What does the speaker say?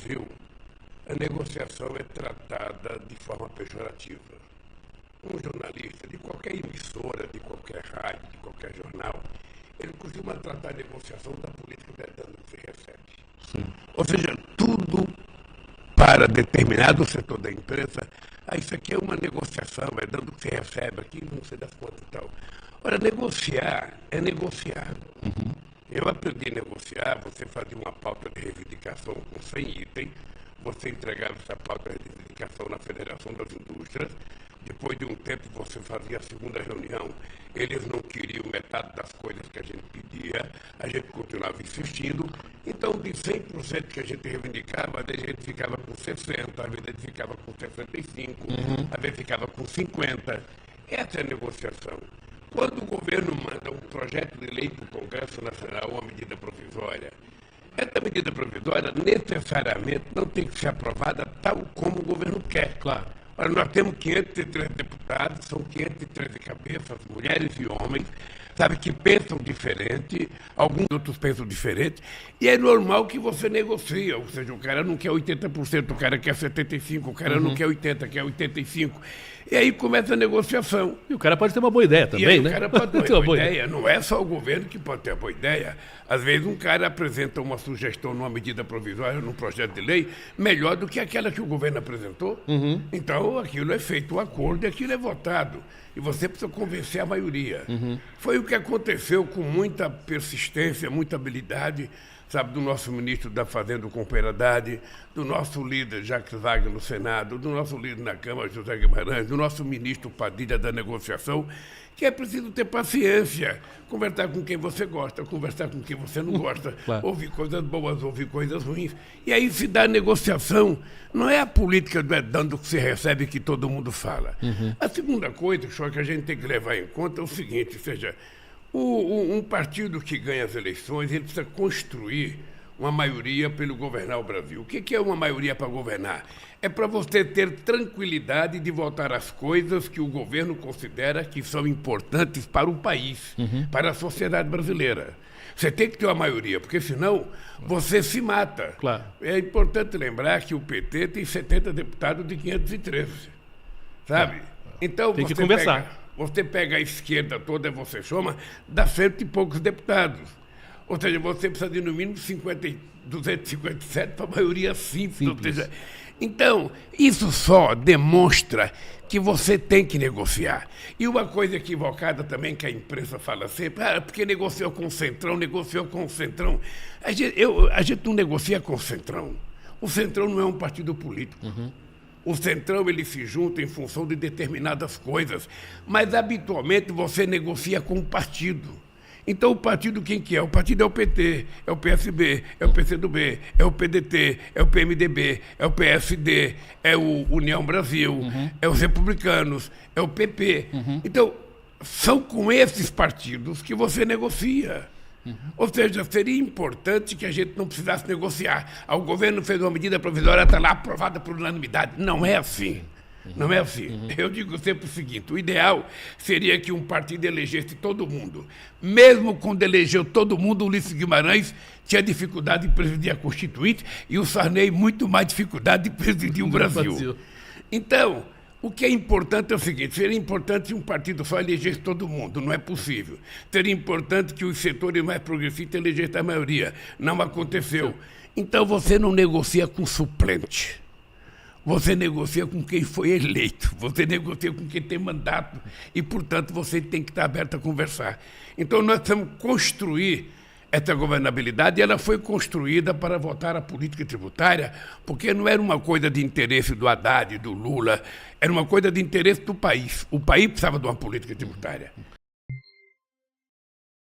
Brasil, a negociação é tratada de forma pejorativa. Um jornalista de qualquer emissora, de qualquer rádio, de qualquer jornal, ele costuma tratar a negociação da política dando o que se recebe. Sim. Ou seja, tudo para determinado setor da imprensa, isso aqui é uma negociação, é dando o que se recebe aqui, não sei das quantas e tal. Ora, negociar é negociar. Eu aprendi a negociar, você fazia uma pauta de reivindicação com 100 itens, você entregava essa pauta de reivindicação na Federação das Indústrias, depois de um tempo você fazia a segunda reunião, eles não queriam metade das coisas que a gente pedia, a gente continuava insistindo, então de 100% que a gente reivindicava, às vezes a gente ficava com 60%, às vezes a gente ficava com 65%, às vezes ficava com 50%. Essa é a negociação. Quando o governo manda um projeto de lei para o Congresso Nacional, uma medida provisória, essa medida provisória necessariamente não tem que ser aprovada tal como o governo quer. Claro. Ora, nós temos 513 deputados, são 513 cabeças, mulheres e homens, sabe, que pensam diferente, alguns outros pensam diferente, e é normal que você negocie, ou seja, o cara não quer 80%, o cara quer 75%, o cara não quer 80%, quer 85%. E aí começa a negociação. E o cara pode ter uma boa ideia também, né? O cara pode ter uma boa ideia. Não é só o governo que pode ter uma boa ideia. Às vezes um cara apresenta uma sugestão numa medida provisória, num projeto de lei, melhor do que aquela que o governo apresentou. Então aquilo é feito um acordo e aquilo é votado. E você precisa convencer a maioria. Foi o que aconteceu com muita persistência, muita habilidade, sabe, do nosso ministro da Fazenda, o companheiro Haddad, do nosso líder Jacques Wagner no Senado, do nosso líder na Câmara, José Guimarães, do nosso ministro Padilha da negociação, que é preciso ter paciência, conversar com quem você gosta, conversar com quem você não gosta, Claro. ouvir coisas boas, ouvir coisas ruins. E aí se dá negociação. Não é a política do dando o que se recebe que todo mundo fala. A segunda coisa, só que a gente tem que levar em conta é o seguinte, ou seja, um partido que ganha as eleições, ele precisa construir uma maioria para ele governar o Brasil. O que é uma maioria para governar? É para você ter tranquilidade de votar as coisas que o governo considera que são importantes para o país, para a sociedade brasileira. Você tem que ter uma maioria, porque senão você se mata. Claro. É importante lembrar que o PT tem 70 deputados de 513, sabe? Então Tem que você conversar. Você pega a esquerda toda, você soma, dá 100 e poucos deputados. Ou seja, você precisa de no mínimo 257 para a maioria simples. Ou seja, então, isso só demonstra que você tem que negociar. E uma coisa equivocada também que a imprensa fala sempre, porque negociou com o Centrão, negociou com o Centrão. A gente não negocia com o Centrão. O Centrão não é um partido político. O Centrão, ele se junta em função de determinadas coisas, mas habitualmente você negocia com o partido. Então o partido quem que é? O partido é o PT, é o PSB, é o PCdoB, é o PDT, é o PMDB, é o PSD, é o União Brasil, é os Republicanos, é o PP. Então, são com esses partidos que você negocia. Ou seja, seria importante que a gente não precisasse negociar. O governo fez uma medida provisória, está lá aprovada por unanimidade. Não é assim. Não é assim. Eu digo sempre o seguinte, o ideal seria que um partido elegesse todo mundo. Mesmo quando elegeu todo mundo, o Ulisses Guimarães tinha dificuldade em presidir a Constituinte e o Sarney muito mais dificuldade de presidir o Brasil. Então, o que é importante é o seguinte, seria importante que um partido só elegesse todo mundo, não é possível. Seria importante que os setores mais progressistas elegessem a maioria, não aconteceu. Então você não negocia com suplente. Você negocia com quem foi eleito, você negocia com quem tem mandato e, portanto, você tem que estar aberto a conversar. Então, nós precisamos construir essa governabilidade e ela foi construída para votar a política tributária, porque não era uma coisa de interesse do Haddad, do Lula, era uma coisa de interesse do país. O país precisava de uma política tributária.